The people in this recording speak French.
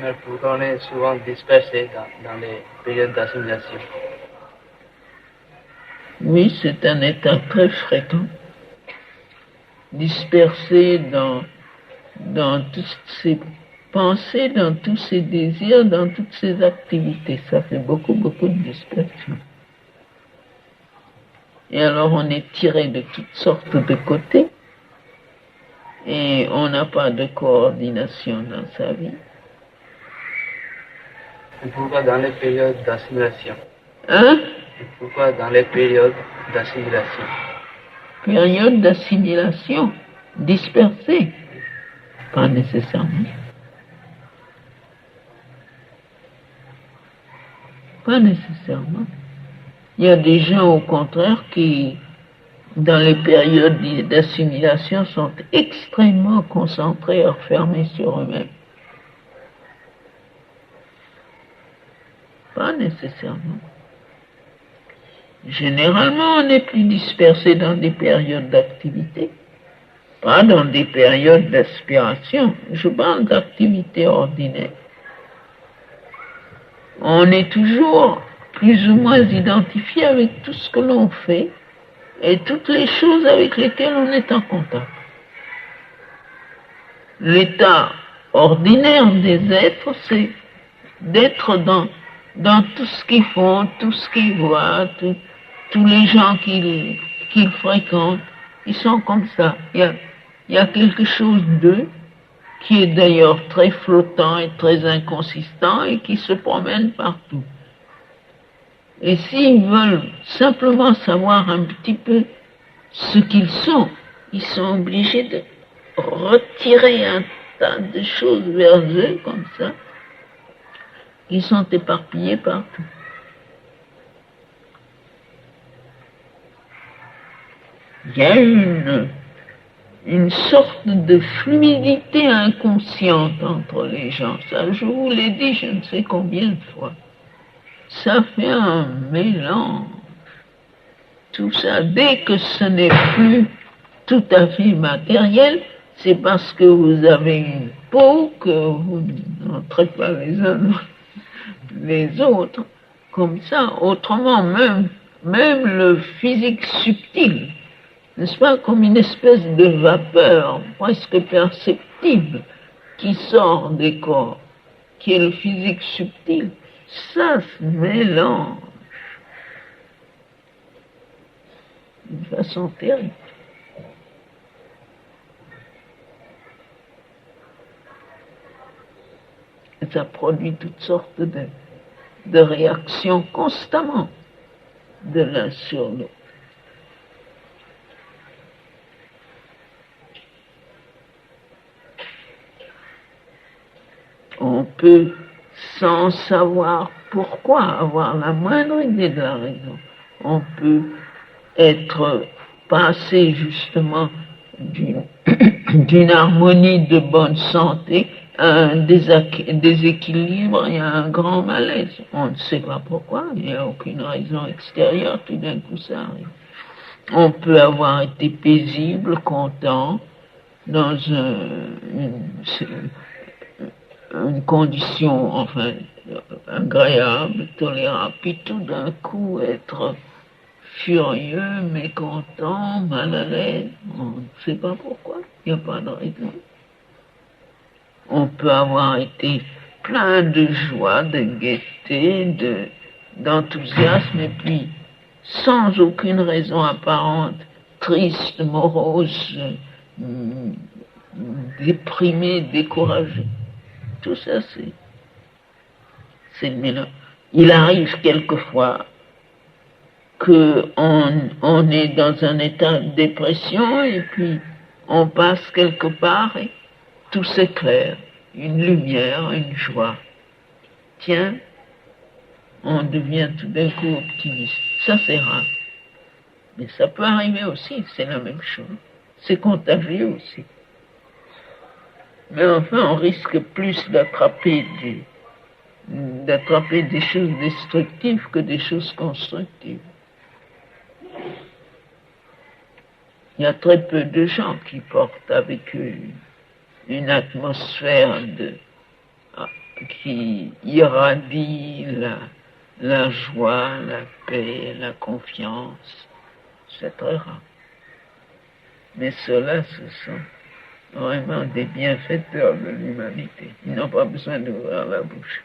Mais pourquoi on est souvent dispersé dans les périodes d'assimilation? Oui, c'est un état très fréquent. Dispersé dans toutes ces pensées, dans tous ces désirs, dans toutes ces activités. Ça fait beaucoup, beaucoup de dispersion. Et alors on est tiré de toutes sortes de côtés et on n'a pas de coordination dans sa vie. Et pourquoi dans les périodes d'assimilation? Hein? Et pourquoi dans les périodes d'assimilation? Période d'assimilation, dispersée. Pas nécessairement. Pas nécessairement. Il y a des gens, au contraire, qui, dans les périodes d'assimilation, sont extrêmement concentrés, refermés sur eux-mêmes. Pas nécessairement. Généralement, on est plus dispersé dans des périodes d'activité, pas dans des périodes d'aspiration. Je parle d'activité ordinaire. On est toujours plus ou moins identifié avec tout ce que l'on fait et toutes les choses avec lesquelles on est en contact. L'état ordinaire des êtres, c'est d'être dans tout ce qu'ils font, tout ce qu'ils voient, tous les gens qu'ils fréquentent. Ils sont comme ça. Il y a quelque chose d'eux qui est d'ailleurs très flottant et très inconsistant et qui se promène partout. Et s'ils veulent simplement savoir un petit peu ce qu'ils sont, ils sont obligés de retirer un tas de choses vers eux comme ça. Ils sont éparpillés partout. Il y a une sorte de fluidité inconsciente entre les gens. Ça, je vous l'ai dit je ne sais combien de fois. Ça fait un mélange. Tout ça, dès que ce n'est plus tout à fait matériel, c'est parce que vous avez une peau, que vous n'entrez pas les uns dans les autres, comme ça. Autrement, même le physique subtil, n'est-ce pas, comme une espèce de vapeur presque perceptible qui sort des corps, qui est le physique subtil, ça se mélange d'une façon terrible. Et ça produit toutes sortes de réactions constamment de l'un sur l'autre. On peut, sans savoir pourquoi, avoir la moindre idée de la raison. On peut être passé justement d'une harmonie de bonne santé à un déséquilibre et à un grand malaise. On ne sait pas pourquoi, il n'y a aucune raison extérieure, tout d'un coup ça arrive. On peut avoir été paisible, content, dans une condition, enfin, agréable, tolérable, puis tout d'un coup être furieux, mécontent, mal à l'aise, on ne sait pas pourquoi, il n'y a pas de raison. On peut avoir été plein de joie, de gaieté, d'enthousiasme, et puis sans aucune raison apparente, triste, morose, déprimé, découragé. Tout ça, c'est le mélange. Il arrive quelquefois qu'on est dans un état de dépression et puis on passe quelque part et tout s'éclaire, une lumière, une joie. Tiens, on devient tout d'un coup optimiste. Ça, c'est rare. Mais ça peut arriver aussi, c'est la même chose. C'est contagieux aussi. Mais enfin, on risque plus d'attraper des choses destructives que des choses constructives. Il y a très peu de gens qui portent avec eux une atmosphère qui irradient la joie, la paix, la confiance. C'est très rare. Mais ceux-là, ce sont vraiment des bienfaiteurs de l'humanité. Ils n'ont pas besoin d'ouvrir la bouche.